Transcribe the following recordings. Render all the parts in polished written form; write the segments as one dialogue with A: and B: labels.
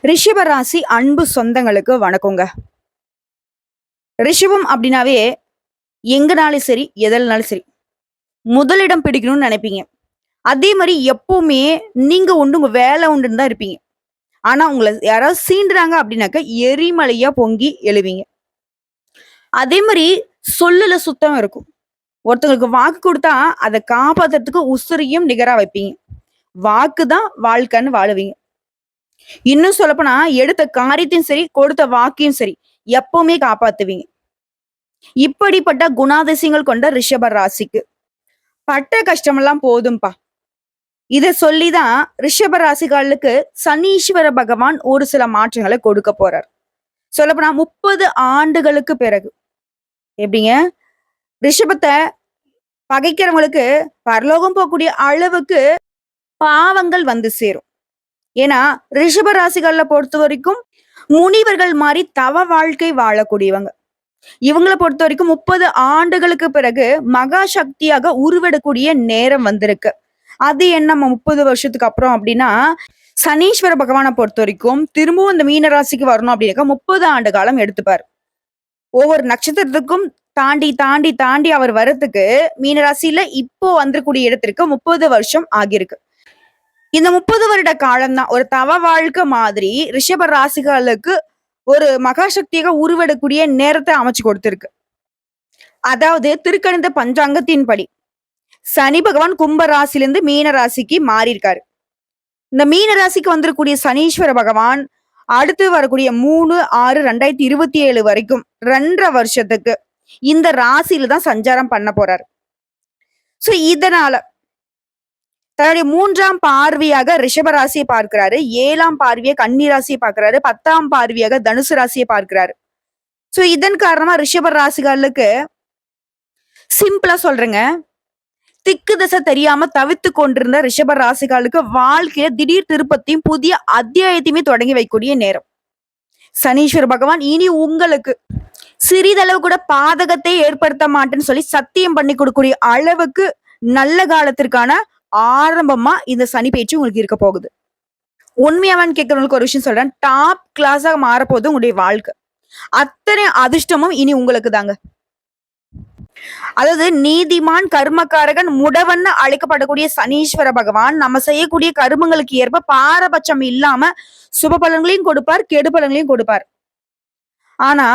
A: ரிஷப ராசி அன்பு சொந்தங்களுக்கு வணக்கங்க. ரிஷபம் அப்படின்னாவே எங்கனாலும் சரி, எதனாலும் சரி, முதலிடம் பிடிக்கணும்னு நினைப்பீங்க. அதே மாதிரி எப்பவுமே நீங்க உண்டு, உங்க வேலை உண்டுன்னு தான் இருப்பீங்க. ஆனா உங்கள யாராவது சீண்டுறாங்க அப்படின்னாக்க எரிமலையா பொங்கி எழுவீங்க. அதே மாதிரி சொல்லுல சுத்தம் இருக்கும். ஒருத்தங்களுக்கு வாக்கு கொடுத்தா அதை காப்பாத்துறதுக்கு உசுரையும் நிகரா வைப்பீங்க. வாக்கு தான் வாழ்க்கைன்னு வாழுவீங்க. இன்னும் சொல்லப்போனா எடுத்த காரியத்தையும் சரி, கொடுத்த வாக்கையும் சரி, எப்பவுமே காப்பாத்துவீங்க. இப்படிப்பட்ட குணாதிசயங்கள் கொண்ட ரிஷப ராசிக்கு பட்ட கஷ்டமெல்லாம் போதும்பா. இத சொல்லிதான் ரிஷப ராசிகளுக்கு சனீஸ்வர பகவான் ஒரு சில மாற்றங்களை கொடுக்க போறார். சொல்லப்போனா 30 ஆண்டுகளுக்கு பிறகு எப்படிங்க ரிஷபத்தை பகைக்கிறவங்களுக்கு பரலோகம் போகக்கூடிய அளவுக்கு பாவங்கள் வந்து சேரும். ஏன்னா ரிஷப ராசிகள்ல பொறுத்த வரைக்கும் முனிவர்கள் மாதிரி தவ வாழ்க்கை வாழக்கூடியவங்க. இவங்களை பொறுத்த வரைக்கும் 30 ஆண்டுகளுக்கு பிறகு மகா சக்தியாக உருவெடக்கூடிய நேரம் வந்திருக்கு. அது என்ன 30 வருஷத்துக்கு அப்புறம் அப்படின்னா, சனீஸ்வர பகவானை பொறுத்த வரைக்கும் திரும்பவும் இந்த மீன ராசிக்கு வரணும் அப்படின்னா 30 ஆண்டு காலம் எடுத்துப்பார். ஒவ்வொரு நட்சத்திரத்துக்கும் தாண்டி தாண்டி தாண்டி அவர் வர்றதுக்கு மீனராசியில இப்போ வந்திருக்கூடிய இடத்திற்கு 30 வருஷம் ஆகியிருக்கு. இந்த 30 வருட காலம் தான் ஒரு தவ வாழ்க்கை மாதிரி ரிஷப ராசிகளுக்கு ஒரு மகாசக்தியாக உருவெடக்கூடிய நேரத்தை அமைச்சு கொடுத்திருக்கு. அதாவது திருக்கணித பஞ்சாங்கத்தின்படி சனி பகவான் கும்ப ராசிலிருந்து மீன ராசிக்கு மாறி இருக்காரு. இந்த மீன ராசிக்கு வந்திருக்கூடிய சனீஸ்வர பகவான் அடுத்து வரக்கூடிய 3/6/2027 வரைக்கும் 2.5 வருஷத்துக்கு இந்த ராசியில தான் சஞ்சாரம் பண்ண போறாரு. சோ இதனால தன்னுடைய 3ஆம் பார்வையாக ரிஷப ராசியை பார்க்கிறாரு, 7ஆம் பார்வையை கன்னி ராசியை பார்க்கிறாரு, 10ஆம் பார்வையாக தனுசு ராசியை பார்க்கிறாரு. சோ இதன் காரணமா ரிஷப ராசிகளுக்கு சிம்பிளா சொல்றேங்க, திக்கு திசை தெரியாம தவித்து கொண்டிருந்த ரிஷப ராசிகளுக்கு வாழ்க்கையில திடீர் திருப்பத்தையும் புதிய அத்தியாயத்தையுமே தொடங்கி வைக்கக்கூடிய நேரம். சனீஸ்வர பகவான் இனி உங்களுக்கு சிறிதளவு கூட பாதகத்தை ஏற்படுத்த மாட்டேன்னு சொல்லி சத்தியம் பண்ணி கொடுக்கக்கூடிய அளவுக்கு நல்ல காலத்திற்கான ஆரம்பமா இந்த சனி பேச்சு உங்களுக்கு இருக்க போகுது. உண்மையாவான்னு கேட்கறவங்களுக்கு ஒரு விஷயம் சொல்றேன், டாப் கிளாஸாக மாறப்போகுது உங்களுடைய வாழ்க்கை. அத்தனை அதிர்ஷ்டமும் இனி உங்களுக்கு தாங்க. அதாவது நீதிமான் கர்மக்காரகன் முடவன்னு அழைக்கப்படக்கூடிய சனீஸ்வர பகவான் நம்ம செய்யக்கூடிய கர்மங்களுக்கு ஏற்ப பாரபட்சம் இல்லாம சுப பலன்களையும் கொடுப்பார், கெடு பலன்களையும் கொடுப்பார். ஆனா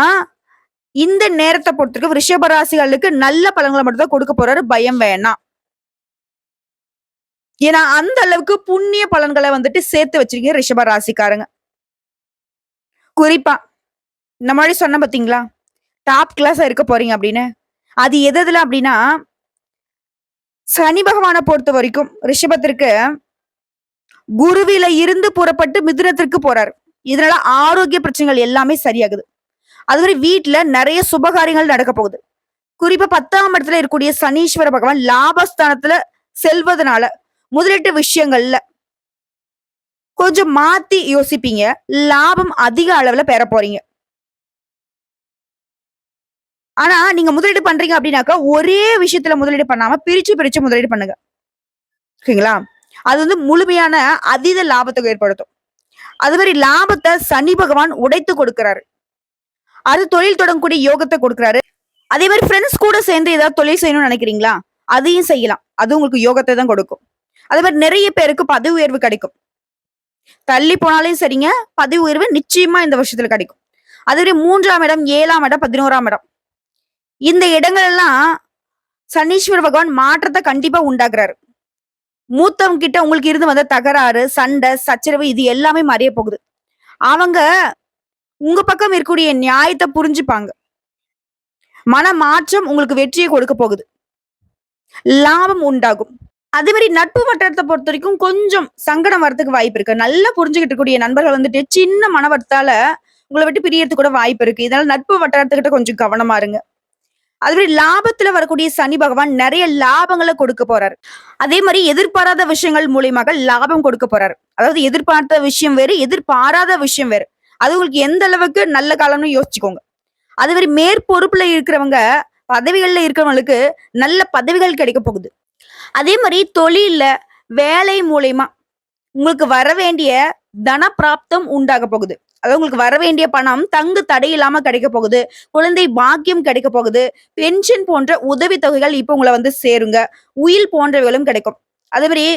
A: இந்த நேரத்தை பொறுத்திருக்கு ரிஷப ராசிகளுக்கு நல்ல பலன்களை மட்டும் தான் கொடுக்க போறாரு, பயம் வேணாம். ஏன்னா அந்த அளவுக்கு புண்ணிய பலன்களை வந்துட்டு சேர்த்து வச்சிருக்கீங்க ரிஷப ராசிக்காரங்க. குறிப்பா இந்த மாதிரி சொன்ன பாத்தீங்களா, டாப் கிளாஸா இருக்க போறீங்க அப்படின்னு. அது எதுல அப்படின்னா, சனி பகவானை பொறுத்த வரைக்கும் ரிஷபத்திற்கு குருவில இருந்து புறப்பட்டு மிதுனத்திற்கு போறாரு. இதனால ஆரோக்கிய பிரச்சனைகள் எல்லாமே சரியாகுது. அதுவரை வீட்டுல நிறைய சுபகாரியங்கள் நடக்க போகுது. குறிப்பா 10ஆம் இடத்துல இருக்கக்கூடிய சனீஸ்வர பகவான் லாபஸ்தானத்துல செல்வதனால முதலீட்டு விஷயங்கள்ல கொஞ்சம் மாத்தி யோசிப்பீங்க, லாபம் அதிக அளவுல பெற போறீங்க. ஆனா நீங்க முதலீடு பண்றீங்க அப்படின்னாக்கா ஒரே விஷயத்துல முதலீடு பண்ணாம பிரிச்சு பிரிச்சு முதலீடு பண்ணுங்க. ஓகேங்களா? அது வந்து முழுமையான அதீத லாபத்தை ஏற்படுத்தும். அது மாதிரி லாபத்தை சனி பகவான் உடைத்து கொடுக்கிறாரு. அது தொழில் தொடங்கக்கூடிய யோகத்தை கொடுக்கிறாரு. அதே மாதிரி ஃப்ரெண்ட்ஸ் கூட சேர்ந்து ஏதாவது தொழில் செய்யணும்னு நினைக்கிறீங்களா, அதையும் செய்யலாம். அது உங்களுக்கு யோகத்தை தான் கொடுக்கும். அதே மாதிரி நிறைய பேருக்கு பதவி உயர்வு கிடைக்கும். தள்ளி போனாலும் சரிங்க, பதவி உயர்வு நிச்சயமா இந்த வருஷத்துல கிடைக்கும். அதுவே 3ஆம் இடம், 7ஆம் இடம், 11ஆம் இடம், இந்த இடங்கள் எல்லாம் சனீஸ்வர பகவான் மாற்றத்தை கண்டிப்பா உண்டாக்குறாரு. மூத்தவங்க கிட்ட உங்களுக்கு இருந்து வந்த தகராறு, சண்டை, சச்சரவு இது எல்லாமே மறைய போகுது. அவங்க உங்க பக்கம் இருக்கக்கூடிய நியாயத்தை புரிஞ்சுப்பாங்க. மன மாற்றம் உங்களுக்கு வெற்றியை கொடுக்க போகுது, லாபம் உண்டாகும். அதே மாதிரி நட்பு வட்டாரத்தை பொறுத்த வரைக்கும் கொஞ்சம் சங்கடம் வரதுக்கு வாய்ப்பு இருக்கு. நல்லா புரிஞ்சுக்கிட்டு இருக்கக்கூடிய நண்பர்கள் வந்துட்டு சின்ன மனவர்த்தால உங்களை விட்டு பிரியறதுக்கு கூட வாய்ப்பு இருக்கு. இதனால நட்பு வட்டாரத்துக்கிட்ட கொஞ்சம் கவனமா இருங்க. அது மாதிரி லாபத்துல வரக்கூடிய சனி பகவான் நிறைய லாபங்களை கொடுக்க போறாரு. அதே மாதிரி எதிர்பாராத விஷயங்கள் மூலியமாக லாபம் கொடுக்க போறாரு. அதாவது எதிர்பார்த்த விஷயம் வேறு, எதிர்பாராத விஷயம் வேறு. அது உங்களுக்கு எந்த அளவுக்கு நல்ல காலம்னு யோசிச்சுக்கோங்க. அதே மாதிரி மேற்பொறுப்புல இருக்கிறவங்க, பதவிகள்ல இருக்கிறவங்களுக்கு நல்ல பதவிகள் கிடைக்க போகுது. அதே மாதிரி தொழில்ல வேலை மூலியமா உங்களுக்கு வர வேண்டிய தன பிராப்தம் உண்டாக போகுது. அதாவது உங்களுக்கு வர வேண்டிய பணம் தங்கு தடையில்லாம கிடைக்க போகுது. குழந்தை பாக்கியம் கிடைக்க போகுது. பென்ஷன் போன்ற உதவி தொகைகள் இப்ப உங்கள வந்து சேருங்க. உயில் போன்றவைகளும் கிடைக்கும். அதே மாரி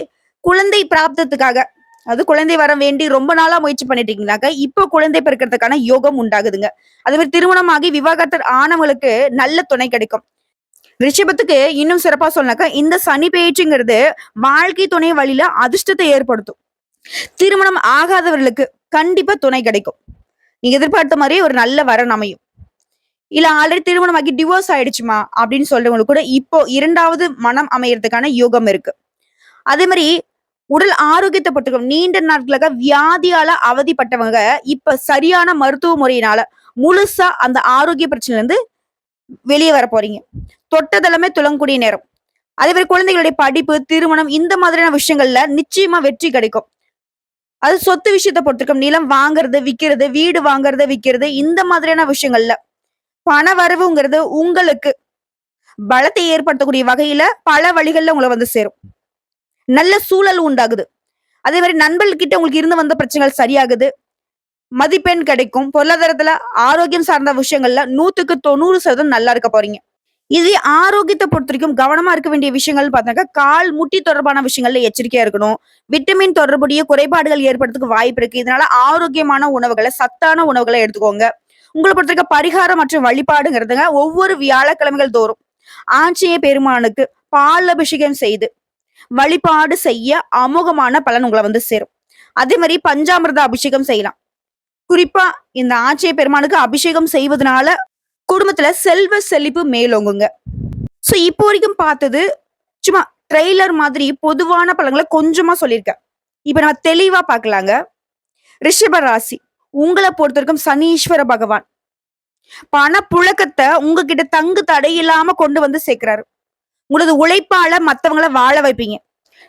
A: குழந்தை பிராப்தத்துக்காக அது குழந்தை வர வேண்டி ரொம்ப நாளா முயற்சி பண்ணிட்டீங்கனாக்க, இப்போ குழந்தை பிறக்கிறதுக்கான யோகம் உண்டாகுதுங்க. அதே மாரி திருமணமாகி விவாகரத்து ஆனவங்களுக்கு நல்ல துணை கிடைக்கும். ரிஷபத்துக்கு இன்னும் சிறப்பா சொல்லனாக்கா, இந்த சனி பெயர்ச்சிங்கிறது வாழ்க்கை துணை வழியில அதிர்ஷ்டத்தை ஏற்படுத்தும். திருமணம் ஆகாதவர்களுக்கு கண்டிப்பா துணை கிடைக்கும். நீங்க எதிர்பார்த்த மாரியே ஒரு நல்ல வரன் அமையும். இல்ல ஆல்ரெடி திருமணமாகி டிவோர்ஸ் ஆயிடுச்சுமா அப்படின்னு சொல்றவங்களுக்கு கூட இப்போ 2வது மனம் அமையறதுக்கான யோகம் இருக்கு. அதே மாரி உடல் ஆரோக்கியத்தை பொறுத்தவரைக்கும் நீண்ட நாட்களாக வியாதியால அவதிப்பட்டவங்க இப்ப சரியான மருத்துவ முறையினால முழுசா அந்த ஆரோக்கிய பிரச்சனையில இருந்து வெளியே வர போறீங்க. தொட்டதெல்லாமே துலங்கக்கூடிய நேரம். அதே மாதிரி குழந்தைகளுடைய படிப்பு, திருமணம் இந்த மாதிரியான விஷயங்கள்ல நிச்சயமா வெற்றி கிடைக்கும். அது சொத்து விஷயத்த பொறுத்திருக்கும். நிலம் வாங்குறது, விக்கிறது, வீடு வாங்குறது, விக்கிறது இந்த மாதிரியான விஷயங்கள்ல பண வரவுங்கிறது உங்களுக்கு பலத்தை ஏற்படுத்தக்கூடிய வகையில பல வழிகள்ல உங்களை வந்து சேரும். நல்ல சூழல் உண்டாகுது. அதே மாதிரி நண்பர்கிட்ட உங்களுக்கு இருந்து வந்த பிரச்சனைகள் சரியாகுது. மதிப்பெண் கிடைக்கும். பொருளாதாரத்துல ஆரோக்கியம் சார்ந்த விஷயங்கள்ல 100க்கு 90% நல்லா இருக்க போறீங்க. இது ஆரோக்கியத்தை பொறுத்தவரைக்கும் கவனமா இருக்க வேண்டிய விஷயங்கள் பார்த்தாக்கா, கால், முட்டி தொடர்பான விஷயங்கள்ல எச்சரிக்கையா இருக்கணும். விட்டமின் தொடர்புடைய குறைபாடுகள் ஏற்படுறதுக்கு வாய்ப்பு இருக்கு. இதனால ஆரோக்கியமான உணவுகள, சத்தான உணவுகள எடுத்துக்கோங்க. உங்கள பொறுத்தவரைக்கும் பரிகாரம் மற்றும் வழிபாடுங்கிறதுங்க ஒவ்வொரு வியாழக்கிழமைகள் தோறும் ஆஞ்சநேய பெருமானுக்கு பால் அபிஷேகம் செய்து வழிபாடு செய்ய அமோகமான பலன் உங்கள வந்து சேரும். அதே மாரி பஞ்சாமிர்த அபிஷேகம் செய்யலாம். குறிப்பா இந்த ஆஞ்சநேய பெருமானுக்கு அபிஷேகம் செய்வதனால குடும்பத்துல செல்வ செழிப்பு மேலோங்குங்க. சோ இப்போ வரைக்கும் பார்த்தது சும்மா ட்ரெய்லர் மாதிரி பொதுவான பலன்கள கொஞ்சமா சொல்லியிருக்கேன். இப்ப நம்ம தெளிவா பார்க்கலாங்க. ரிஷப ராசி. உங்கள பொறுத்தவரைக்கும் சனீஸ்வர பகவான் பணப்புழக்கத்த உங்ககிட்ட தங்கு தடையில்லாம கொண்டு வந்து சேர்க்கிறாரு. உங்களது உழைப்பால மத்தவங்கள வாழ வைப்பீங்க.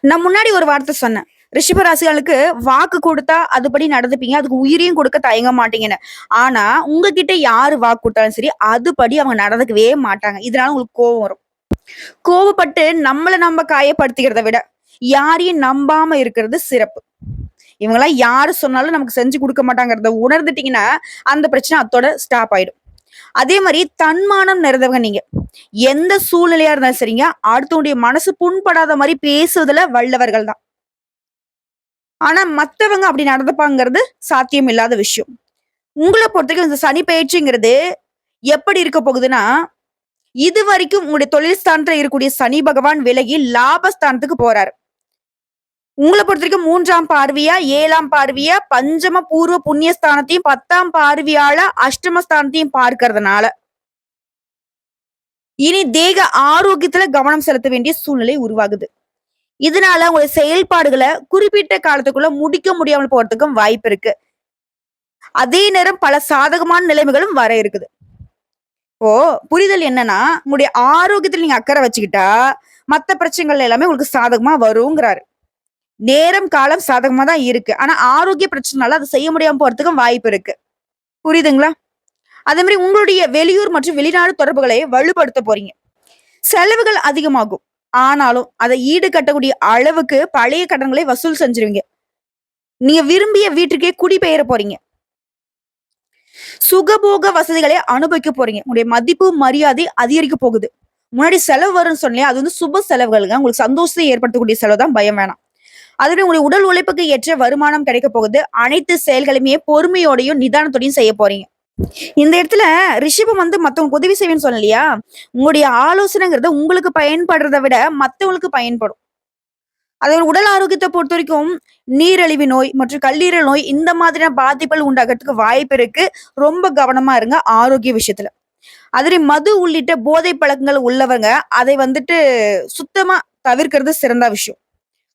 A: நான் முன்னாடி ஒரு வார்த்தை சொன்னேன். ரிஷப ராசிகளுக்கு வாக்கு கொடுத்தா அதுபடி நடந்துப்பீங்க. அதுக்கு உயிரையும் கொடுக்க தயங்க மாட்டீங்கன்னு. ஆனா உங்ககிட்ட யாரு வாக்கு கொடுத்தாலும் சரி, அதுபடி அவங்க நடந்துக்கவே மாட்டாங்க. இதனால உங்களுக்கு கோவம் வரும். கோவப்பட்டு நம்மள நம்ம காயப்படுத்திக்கிறத விட யாரையும் நம்பாம இருக்கிறது சிறப்பு. இவங்கெல்லாம் யாரு சொன்னாலும் நமக்கு செஞ்சு கொடுக்க மாட்டாங்கிறத உணர்ந்துட்டீங்கன்னா அந்த பிரச்சனை அத்தோட ஸ்டாப் ஆயிடும். அதே மாதிரி தன்மானம் நிறைந்தவங்க நீங்க. எந்த சூழ்நிலையா இருந்தாலும் சரிங்க, அடுத்தவங்களுடைய மனசு புண்படாத மாதிரி பேசுவதுல வல்லவர்கள் தான். ஆனா மத்தவங்க அப்படி நடந்துப்பாங்கிறது சாத்தியம் இல்லாத விஷயம். உங்களை பொறுத்தவரைக்கும் இந்த சனி பயிற்சிங்கிறது எப்படி இருக்க போகுதுன்னா, இது வரைக்கும் உங்களுடைய தொழில் ஸ்தானத்துல இருக்கக்கூடிய சனி பகவான் விலகி லாபஸ்தானத்துக்கு போறாரு. உங்களை பொறுத்த வரைக்கும் 3ஆம் பார்வையா, 7ஆம் பார்வையா, பஞ்சம பூர்வ புண்ணியஸ்தானத்தையும் 10ஆம் பார்வையால அஷ்டமஸ்தானத்தையும் பார்க்கறதுனால இனி தேக ஆரோக்கியத்துல கவனம் செலுத்த வேண்டிய சூழ்நிலை உருவாகுது. இதனால உங்களுடைய செயல்பாடுகளை குறிப்பிட்ட காலத்துக்குள்ள முடிக்க முடியாமல் போறதுக்கும் வாய்ப்பு இருக்கு. அதே நேரம் பல சாதகமான நிலைமைகளும் வர இருக்குது. இப்போ புரிதல் என்னன்னா, உங்களுடைய ஆரோக்கியத்துல நீங்க அக்கறை வச்சுக்கிட்டா மத்த பிரச்சனைகள் எல்லாமே உங்களுக்கு சாதகமா வருங்கிறாரு. நேரம் காலம் சாதகமா தான் இருக்கு. ஆனா ஆரோக்கிய பிரச்சனைனால அதை செய்ய முடியாம போறதுக்கும் வாய்ப்பு இருக்கு. புரியுதுங்களா? அதே மாதிரி உங்களுடைய வெளியூர் மற்றும் வெளிநாடு தொடர்புகளை வலுப்படுத்த போறீங்க. செலவுகள் அதிகமாகும். ஆனாலும் அதை ஈடு கட்டக்கூடிய அளவுக்கு பழைய கடன்களை வசூல் செஞ்சிருவீங்க. நீங்க விரும்பிய வீட்டுக்கே குடிபெயர போறீங்க. சுகபோக வசதிகளை அனுபவிக்க போறீங்க. உங்களுடைய மதிப்பு மரியாதை அதிகரிக்க போகுது. முன்னாடி செலவு வரும்னு சொன்னீங்க, அது வந்து சுப செலவுகளுங்க. உங்களுக்கு சந்தோஷத்தை ஏற்படுத்தக்கூடிய செலவு தான், பயம் வேணாம். அதுவே உங்களுடைய உடல் உழைப்புக்கு ஏற்ற வருமானம் கிடைக்க போகுது. அனைத்து செயல்களையுமே பொறுமையோடையும் நிதானத்தோடையும் செய்ய போறீங்க. இந்த இடத்துல ரிஷபம் வந்து மத்தவங்களுக்கு உதவி செய்வேன்னு சொல்லலையா? உங்களுடைய ஆலோசனைங்கிறது உங்களுக்கு பயன்படுறத விட மத்தவங்களுக்கு பயன்படும். அதே உடல் ஆரோக்கியத்தை பொறுத்த வரைக்கும் நீரிழிவு நோய் மற்றும் கல்லீரல் நோய் இந்த மாதிரியான பாதிப்புகள் உண்டாகிறதுக்கு வாய்ப்பு இருக்கு. ரொம்ப கவனமா இருங்க ஆரோக்கிய விஷயத்துல. அதே மது உள்ளிட்ட போதை பழக்கங்கள் உள்ளவங்க அதை வந்துட்டு சுத்தமா தவிர்க்கிறது சிறந்த விஷயம்.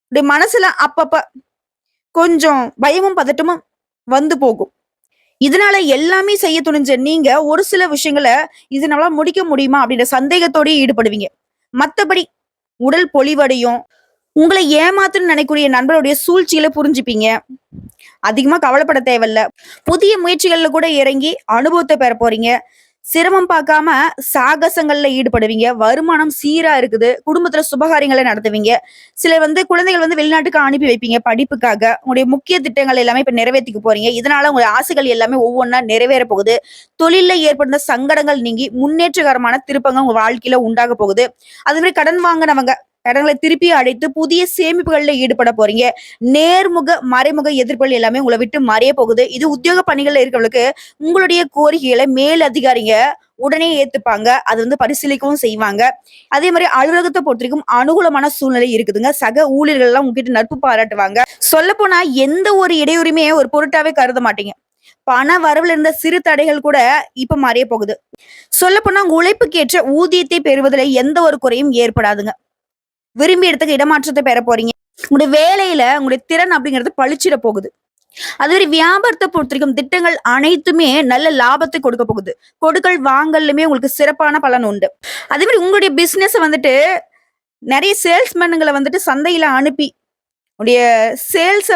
A: இப்படி மனசுல அப்பப்ப கொஞ்சம் பயமும் பதட்டமும் வந்து போகும். இதனால எல்லாமே செய்ய துணிஞ்ச நீங்க ஒரு சில விஷயங்கள இது நம்மளால முடிக்க முடியுமா அப்படின்ற சந்தேகத்தோடயே ஈடுபடுவீங்க. மத்தபடி உடல் பொலிவடையும். உங்களை ஏமாத்துன்னு நினைக்கக்கூடிய நண்பருடைய சூழ்ச்சிகளை புரிஞ்சுப்பீங்க. அதிகமா கவலைப்பட தேவையில்ல. புதிய முயற்சிகள்ல கூட இறங்கி அனுபவத்தை பெற போறீங்க. சிரமம் பார்க்காம சாகசங்கள்ல ஈடுபடுவீங்க. வருமானம் சீரா இருக்குது. குடும்பத்துல சுபகாரியங்கள நடத்துவீங்க. சிலர் குழந்தைகள் வெளிநாட்டுக்கு அனுப்பி வைப்பீங்க படிப்புக்காக. உங்களுடைய முக்கிய திட்டங்கள் எல்லாமே இப்ப நிறைவேத்திக்க போறீங்க. இதனால உங்க ஆசைகள் எல்லாமே ஒவ்வொன்னா நிறைவேற போகுது. தொழில்ல ஏற்படுத்த சங்கடங்கள் நீங்கி முன்னேற்றகரமான திருப்பங்கள் உங்க வாழ்க்கையில உண்டாக போகுது. அதே மாரி கடன் வாங்குனவங்க கடன்களை திருப்பி அடைத்து புதிய சேமிப்புகள்ல ஈடுபட போறீங்க. நேர்முக, மறைமுக எதிர்ப்புகள் எல்லாமே உங்கள விட்டு மறைய போகுது. இது உத்தியோக பணிகள்ல இருக்கிறவங்களுக்கு உங்களுடைய கோரிக்கைகளை மேல் அதிகாரிங்க உடனே ஏத்துப்பாங்க. அது பரிசீலிக்கவும் செய்வாங்க. அதே மாரி அலுவலகத்த பொறுத்தவரைக்கும் அனுகூலமான சூழ்நிலை இருக்குதுங்க. சக ஊழியர்கள் எல்லாம் உங்ககிட்ட நட்பு பாராட்டுவாங்க. சொல்லப்போனா எந்த ஒரு இடையூறுமே ஒரு பொருட்டாவே கருத மாட்டீங்க. பண வரவுல இருந்த சிறு தடைகள் கூட இப்ப மறைய போகுது. சொல்லப்போனா உங்க உழைப்புக்கேற்ற ஊதியத்தை பெறுவதில எந்த ஒரு குறையும் ஏற்படாதுங்க. விரும்பிய இடத்துக்கு இடமாற்றத்தை பெற போறீங்க. உங்களுடைய வேலையில உங்களுடைய திறன் அப்படிங்கிறது பளிச்சிட போகுது. அதுவரை வியாபாரத்தை பொறுத்தவரைக்கும் திட்டங்கள் அனைத்துமே நல்ல லாபத்தை கொடுக்க போகுது. கொடுக்கல் வாங்கலுமே உங்களுக்கு சிறப்பான பலன் உண்டு. அதே மாதிரி உங்களுடைய பிசினஸ் நிறைய சேல்ஸ்மேனுங்களை சந்தையில அனுப்பி உங்களுடைய சேல்ஸ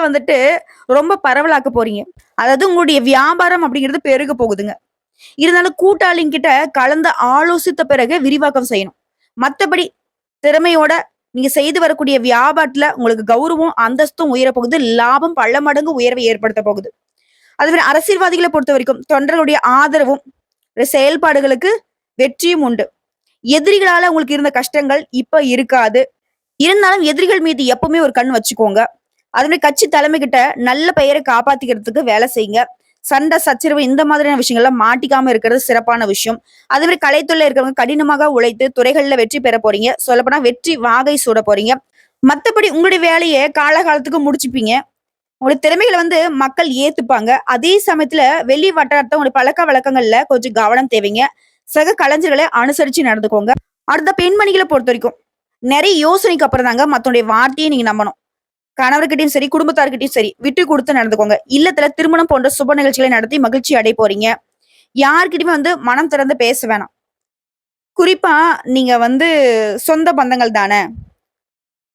A: ரொம்ப பரவலாக்க போறீங்க. அதாவது உங்களுடைய வியாபாரம் அப்படிங்கிறது பெருக போகுதுங்க. இருந்தாலும் கூட்டாளிங்க கிட்ட கலந்து ஆலோசித்த பிறகு விரிவாக்கம் செய்யணும். மத்தபடி திறமையோட நீங்க செய்து வரக்கூடிய வியாபாரத்துல உங்களுக்கு கௌரவம், அந்தஸ்தும் உயர போகுது. லாபம் பல மடங்கு உயர்வை ஏற்படுத்த போகுது. அதுவே அரசியல்வாதிகளை பொறுத்த வரைக்கும் தொண்டர்களுடைய ஆதரவும் செயல்பாடுகளுக்கு வெற்றியும் உண்டு. எதிரிகளால உங்களுக்கு இருந்த கஷ்டங்கள் இப்ப இருக்காது. இருந்தாலும் எதிரிகள் மீது எப்பவுமே ஒரு கண் வச்சுக்கோங்க. அதுமாதிரி கட்சி தலைமை கிட்ட நல்ல பெயரை காப்பாத்திக்கிறதுக்கு வேலை செய்யுங்க. சண்டை சச்சரவு இந்த மாதிரியான விஷயங்கள்லாம் மாட்டிக்காம இருக்கிறது சிறப்பான விஷயம். அதே மாதிரி கலைத்துறையில இருக்கிறவங்க கடினமாக உழைத்து துறைகள்ல வெற்றி பெற போறீங்க. சொல்லப்போனா வெற்றி வாகை சூட போறீங்க. மத்தபடி உங்களுடைய வேலையை காலகாலத்துக்கு முடிச்சுப்பீங்க. உங்களுடைய திறமைகளை மக்கள் ஏத்துப்பாங்க. அதே சமயத்துல வெளி வட்டாரத்தை உங்களுடைய பழக்க வழக்கங்கள்ல கொஞ்சம் கவனம் தேவைங்க. சக கலைஞர்களை அனுசரிச்சு நடந்துக்கோங்க. அடுத்த பெண்மணிகளை பொறுத்த வரைக்கும் நிறைய யோசனைக்கு அப்புறம் தாங்க மத்தனுடைய வார்த்தையை நீங்க நம்பணும். கணவர்கிட்டயும் சரி, குடும்பத்தார்கிட்டயும் சரி விட்டு கொடுத்து நடந்துக்கோங்க. இல்லத்துல திருமணம் போன்ற சுப நிகழ்ச்சிகளை நடத்தி மகிழ்ச்சி அடைய போறீங்க. யார்கிட்டயுமே மனம் திறந்து பேச வேணாம். குறிப்பா நீங்க சொந்த பந்தங்கள் தானே,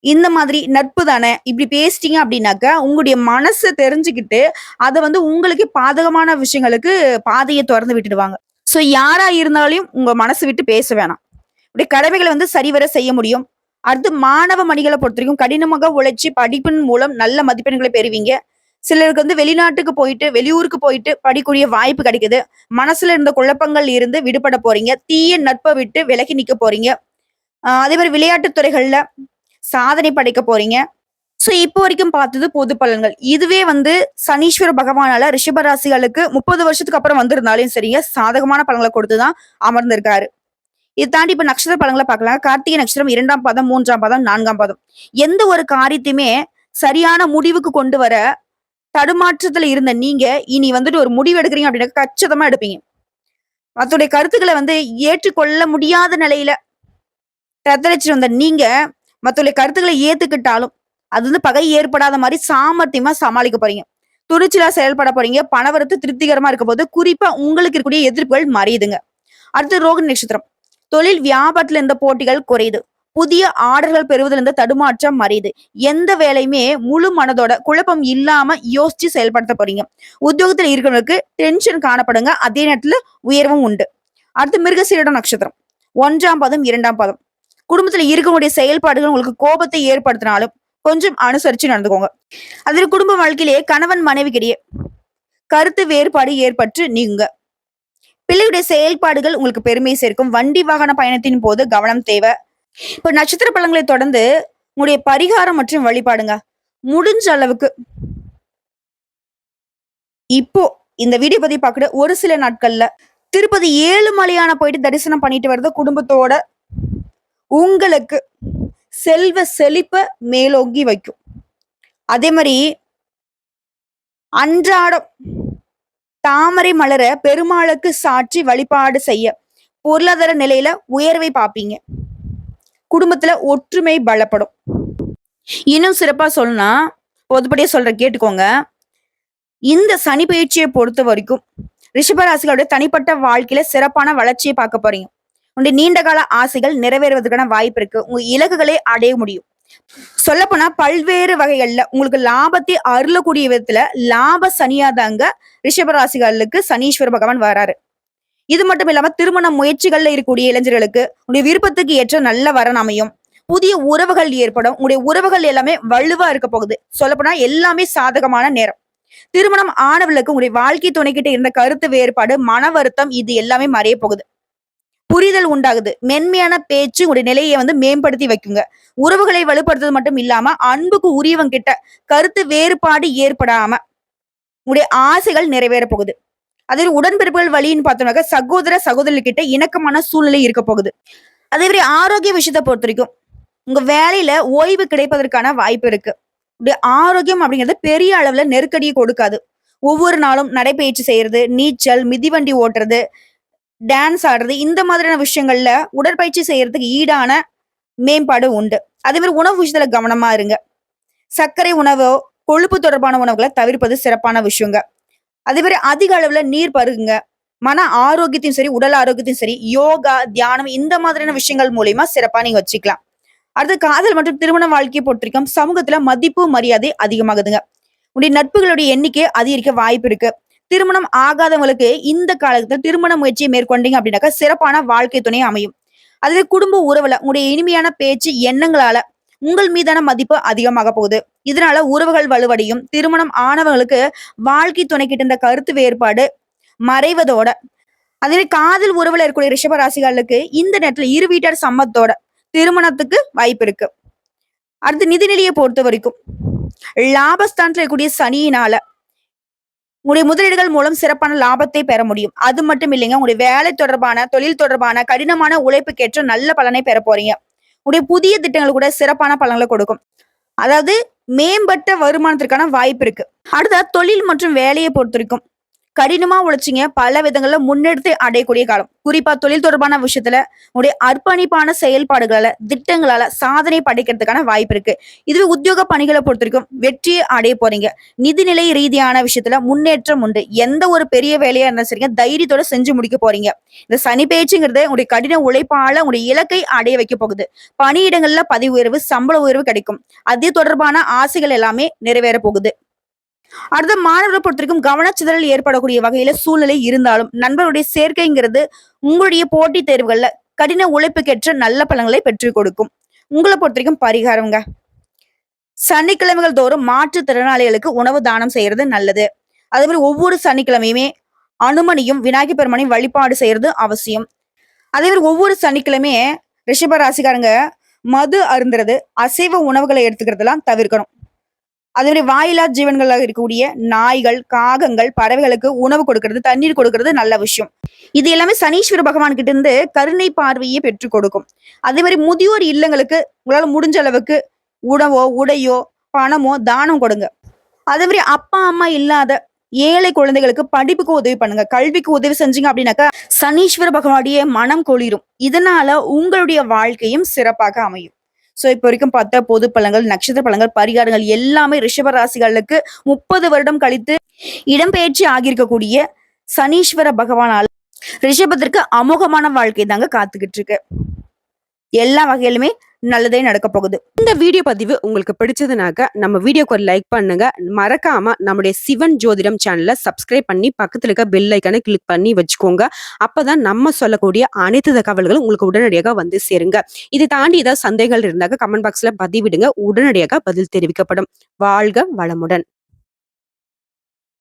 A: இந்த மாதிரி நட்பு தானே, இப்படி பேசிட்டீங்க அப்படின்னாக்க உங்களுடைய மனசை தெரிஞ்சுக்கிட்டு அதை உங்களுக்கு பாதகமான விஷயங்களுக்கு பாதையை திறந்து விட்டுடுவாங்க. சோ யாரா இருந்தாலும் உங்க மனசு விட்டு பேச வேணாம். இப்படி கடமைகளை சரிவர செய்ய முடியும். அடுத்து மாணவ மணிகளை பொறுத்தவரைக்கும் கடினமாக உழைச்சி படிப்பின் மூலம் நல்ல மதிப்பெண்களை பெறுவீங்க. சிலருக்கு வெளிநாட்டுக்கு போயிட்டு வெளியூருக்கு போயிட்டு படிக்கூடிய வாய்ப்பு கிடைக்குது. மனசுல இருந்த குழப்பங்கள் இருந்து விடுபட போறீங்க. தீய நட்பை விட்டு விலகி நிக்க போறீங்க. அதே மாதிரி விளையாட்டுத் துறைகள்ல சாதனை படைக்க போறீங்க. சோ இப்போ வரைக்கும் பார்த்தது பொது பலன்கள். இதுவே சனீஸ்வர பகவானால ரிஷபராசிகளுக்கு 30 வருஷத்துக்கு அப்புறம் வந்திருந்தாலும் சரிங்க சாதகமான பலன்களை கொடுத்துதான் அமர்ந்திருக்காரு. இதை தாண்டி இப்ப நட்சத்திர பலன்களை பார்க்கலாம். கார்த்திகை நட்சத்திரம் 2ஆம் பாதம், 3ஆம் பாதம், 4ஆம் பாதம். எந்த ஒரு காரியத்தையுமே சரியான முடிவுக்கு கொண்டு வர தடுமாற்றத்துல இருந்த நீங்க இனி ஒரு முடிவு எடுக்கிறீங்க அப்படின்னா கச்சிதமா எடுப்பீங்க. மத்தோடைய கருத்துக்களை ஏற்றுக்கொள்ள முடியாத நிலையில தத்தளிச்சு வந்த நீங்க மத்தோடைய கருத்துக்களை ஏத்துக்கிட்டாலும் அது பகை ஏற்படாத மாதிரி சாமர்த்தியமா சமாளிக்க போறீங்க. துணிச்சலா செயல்பட போறீங்க. பணவரத்து திருப்திகரமா இருக்க போது குறிப்பா உங்களுக்கு இருக்கக்கூடிய எதிர்ப்புகள் மறையுதுங்க. அடுத்து ரோகிணி நட்சத்திரம். தொழில் வியாபாரத்துல இருந்த போட்டிகள் குறையுது. புதிய ஆர்டர்கள் பெறுவதில் இருந்த தடுமாற்றம் மறையுது. எந்த வேலையுமே முழு மனதோட குழப்பம் இல்லாம யோசிச்சு செயல்படுத்த போறீங்க. உத்தியோகத்துல இருக்கிறவங்களுக்கு டென்ஷன் காணப்படுங்க. அதே நேரத்துல உயர்வும் உண்டு. அடுத்து மிருகசீரிட நட்சத்திரம் 1ஆம் பாதம், 2ஆம் பாதம். குடும்பத்துல இருக்கக்கூடிய செயல்பாடுகள் உங்களுக்கு கோபத்தை ஏற்படுத்தினாலும் கொஞ்சம் அனுசரிச்சு நடந்துக்கோங்க. அதுல குடும்ப வாழ்க்கையிலேயே கணவன் மனைவிக்கிடையே கருத்து வேறுபாடு ஏற்பட்டு நீங்க பிள்ளையுடைய செயல்பாடுகள் உங்களுக்கு பெருமை சேர்க்கும். வண்டி வாகன பயணத்தின் போது கவனம் தேவை. இப்ப நட்சத்திர பலன்களை தொடர்ந்து உங்களுடைய பரிகாரம் மற்றும் வழிபாடுங்க. முடிஞ்ச அளவுக்கு இப்போ இந்த வீடியோ பத்தி பாக்குற ஒரு சில நாட்கள்ல திருப்பதி ஏழுமலையான போயிட்டு தரிசனம் பண்ணிட்டு வர்றது குடும்பத்தோட உங்களுக்கு செல்வ செழிப்ப மேலோங்கி வைக்கும். அதே மாதிரி அன்றாடம் தாமரை மலர பெருமாளுக்கு சாற்றி வழிபாடு செய்ய பொருளாதார நிலையில உயர்வை பார்ப்பீங்க. குடும்பத்துல ஒற்றுமை பலப்படும். இன்னும் சிறப்பா சொல்லணும்னா பொதுப்படியா சொல்ற கேட்டுக்கோங்க. இந்த சனி பயிற்சியை பொறுத்த வரைக்கும் ரிஷபராசிகளுடைய தனிப்பட்ட வாழ்க்கையில சிறப்பான வளர்ச்சியை பார்க்க போறீங்க. உங்களுடைய நீண்ட கால ஆசைகள் நிறைவேறுவதற்கான வாய்ப்பு இருக்கு. உங்க இலக்குகளை அடைய முடியும். சொல்லப்போனா பல்வேறு வகைகள்ல உங்களுக்கு லாபத்தை அருளக்கூடிய விதத்துல லாப சனியாதாங்க ரிஷபராசிகளுக்கு சனீஸ்வர பகவான் வராரு. இது மட்டும் இல்லாம திருமண முயற்சிகள்ல இருக்கக்கூடிய இளைஞர்களுக்கு உங்களுடைய விருப்பத்துக்கு ஏற்ற நல்ல வரன் அமையும். புதிய உறவுகள் ஏற்படும். உங்களுடைய உறவுகள் எல்லாமே வலுவா இருக்க போகுது. சொல்லப்போனா எல்லாமே சாதகமான நேரம். திருமணம் ஆனவர்களுக்கு உங்களுடைய வாழ்க்கை துணைக்கிட்ட இருந்த கருத்து வேறுபாடு, மன வருத்தம் இது எல்லாமே மறைய போகுது. புரிதல் உண்டாகுது. மென்மையான பேச்சு உங்களுடைய நிலையை மேம்படுத்தி வைக்குங்க. உறவுகளை வலுப்படுத்துறது மட்டும் இல்லாம அன்புக்கு உரியவங்க கிட்ட கருத்து வேறுபாடு ஏற்படாம உங்களுடைய ஆசைகள் நிறைவேற போகுது. அதே உடன்பிறப்புகள் வழின்னு பார்த்தோம்னாக்க சகோதர சகோதரர் கிட்ட இணக்கமான சூழ்நிலை இருக்க போகுது. அதே மாதிரி ஆரோக்கிய விஷயத்தை பொறுத்த வரைக்கும் உங்க வேலையில ஓய்வு கிடைப்பதற்கான வாய்ப்பு இருக்கு. இப்படி ஆரோக்கியம் அப்படிங்கிறது பெரிய அளவுல நெருக்கடியை கொடுக்காது. ஒவ்வொரு நாளும் நடைபயிற்சி செய்யறது, நீச்சல், மிதிவண்டி ஓட்டுறது, டான்ஸ் ஆடுறது இந்த மாதிரியான விஷயங்கள்ல உடற்பயிற்சி செய்யறதுக்கு ஈடான மேம்பாடு உண்டு. அதே மாதிரி உணவு விஷயத்துல கவனமா இருங்க. சர்க்கரை உணவோ கொழுப்பு தொடர்பான உணவுகளை தவிர்ப்பது சிறப்பான விஷயங்க. அதே மாதிரி அதிக அளவுல நீர் பருகுங்க. மன ஆரோக்கியத்தையும் சரி, உடல் ஆரோக்கியத்தையும் சரி, யோகா, தியானம் இந்த மாதிரியான விஷயங்கள் மூலியமா சிறப்பா நீங்க வச்சுக்கலாம். அடுத்து காதல் மற்றும் திருமண வாழ்க்கையை பொறுத்திருக்கும் சமூகத்துல மதிப்பு மரியாதை அதிகமாகுதுங்க. உடைய நட்புகளுடைய எண்ணிக்கை அதிகரிக்க வாய்ப்பு இருக்கு. திருமணம் ஆகாதவங்களுக்கு இந்த காலத்துல திருமண முயற்சியை மேற்கொண்டீங்க அப்படின்னாக்கா சிறப்பான வாழ்க்கை துணை அமையும். அதுவே குடும்ப உறவுல உங்களுடைய இனிமையான பேச்சு எண்ணங்களால உங்கள் மீதான மதிப்பு அதிகமாக போகுது. இதனால உறவுகள் வலுவடையும். திருமணம் ஆனவங்களுக்கு வாழ்க்கை துணைக்கிட்ட இந்த கருத்து வேறுபாடு மறைவதோட அதே காதல் உறவுல இருக்கக்கூடிய ரிஷப ராசிகளுக்கு இந்த நேரத்துல இரு வீட்டார் சம்மத்தோட திருமணத்துக்கு வாய்ப்பு இருக்கு. அடுத்து நிதிநிலையை பொறுத்த வரைக்கும் லாபஸ்தானத்துல இருக்கக்கூடிய சனியினால உங்களுடைய முதலீடுகள் மூலம் சிறப்பான லாபத்தை பெற முடியும். அது மட்டும் இல்லைங்க, உங்களுடைய வேலை தொடர்பான, தொழில் தொடர்பான கடினமான உழைப்புக்கேற்ற நல்ல பலனை பெற போறீங்க. உங்களுடைய புதிய திட்டங்கள் கூட சிறப்பான பலன்களை கொடுக்கும். அதாவது மேம்பட்ட வருமானத்திற்கான வாய்ப்பு இருக்கு. அடுத்த தொழில் மற்றும் வேலையை பொறுத்த வரைக்கும் கடினமா உழைச்சிங்க பல விதங்கள்ல முன்னெடுத்து அடையக்கூடிய காலம். குறிப்பா தொழில் தொடர்பான விஷயத்துல உங்களுடைய அர்ப்பணிப்பான செயல்பாடுகளால திட்டங்களால சாதனை படைக்கிறதுக்கான வாய்ப்பு இருக்கு. இதுவே உத்தியோக பணிகளை பொறுத்த வரைக்கும் வெற்றியை அடைய போறீங்க. நிதிநிலை ரீதியான விஷயத்துல முன்னேற்றம் உண்டு. எந்த ஒரு பெரிய வேலையா இருந்தாலும் சரிங்க தைரியத்தோட செஞ்சு முடிக்க போறீங்க. இந்த சனி பேச்சுங்கிறது உங்களுடைய கடின உழைப்பால உங்களுடைய இலக்கை அடைய வைக்க போகுது. பணியிடங்கள்ல பதவி உயர்வு, சம்பள உயர்வு கிடைக்கும். அது தொடர்பான ஆசைகள் எல்லாமே நிறைவேற போகுது. அடுத்த மாணவர்களை பொறுத்த வரைக்கும் கவனச்சிதறல் ஏற்படக்கூடிய வகையில சூழ்நிலை இருந்தாலும் நண்பர்களுடைய சேர்க்கைங்கிறது உங்களுடைய போட்டித் தேர்வுகள்ல கடின உழைப்புக்கேற்ற நல்ல பலன்களை பெற்றுக் கொடுக்கும். உங்களை பொறுத்த வரைக்கும் பரிகாரம்ங்க. சனிக்கிழமைகள் தோறும் மாற்றுத்திறனாளிகளுக்கு உணவு தானம் செய்யறது நல்லது. அதே மாதிரி ஒவ்வொரு சனிக்கிழமையுமே அனுமனையும் விநாயகர் பெருமானையும் வழிபாடு செய்யறது அவசியம். அதே மாதிரி ஒவ்வொரு சனிக்கிழமையே ரிஷப ராசிக்காரங்க மது அருந்துறது, அசைவ உணவுகளை எடுத்துக்கிறதெல்லாம் தவிர்க்கணும். அதே மாதிரி வாயிலா ஜீவன்களாக இருக்கக்கூடிய நாய்கள், காகங்கள், பறவைகளுக்கு உணவு கொடுக்கறது, தண்ணீர் கொடுக்கறது நல்ல விஷயம். இது எல்லாமே சனீஸ்வர பகவான் கிட்ட இருந்து கருணை பார்வையை பெற்றுக் கொடுக்கும். அதே மாதிரி முதியோர் இல்லங்களுக்கு உங்களால முடிஞ்ச அளவுக்கு உணவோ, உடையோ, பணமோ தானம் கொடுங்க. அதே மாதிரி அப்பா அம்மா இல்லாத ஏழை குழந்தைகளுக்கு படிப்புக்கு உதவி பண்ணுங்க. கல்விக்கு உதவி செஞ்சீங்க அப்படின்னாக்கா சனீஸ்வர பகவானுடைய மனம் கொளிரும். இதனால உங்களுடைய வாழ்க்கையும் சிறப்பாக அமையும். சோ இப்ப வரைக்கும் பார்த்த பொது பலன்கள், நட்சத்திர பலன்கள், பரிகாரங்கள் எல்லாமே ரிஷப ராசிகளுக்கு 30 வருடம் கழித்து இடம்பெயர்ச்சி ஆகியிருக்கக்கூடிய சனீஸ்வர பகவானால் ரிஷபத்திற்கு அமோகமான வாழ்க்கை தாங்க காத்துக்கிட்டு இருக்கு. எல்லா வகையிலுமே நல்லதே நடக்க போகுது.
B: இந்த வீடியோ பதிவு உங்களுக்கு பிடிச்சதுனாக்க நம்ம வீடியோக்கு ஒரு லைக் பண்ணுங்க. மறக்காம நம்முடைய சிவன் ஜோதிடம் சேனலை சப்ஸ்கிரைப் பண்ணி பக்கத்துல இருக்க பெல் ஐக்கானை கிளிக் பண்ணி வச்சுக்கோங்க. அப்பதான் நம்ம சொல்லக்கூடிய அனைத்து தகவல்களும் உங்களுக்கு உடனடியாக வந்து சேருங்க. இதை தாண்டி ஏதாவது சந்தேகங்கள் இருந்தாக்க கமெண்ட் பாக்ஸ்ல பதிவிடுங்க. உடனடியாக பதில் தெரிவிக்கப்படும். வாழ்க வளமுடன்.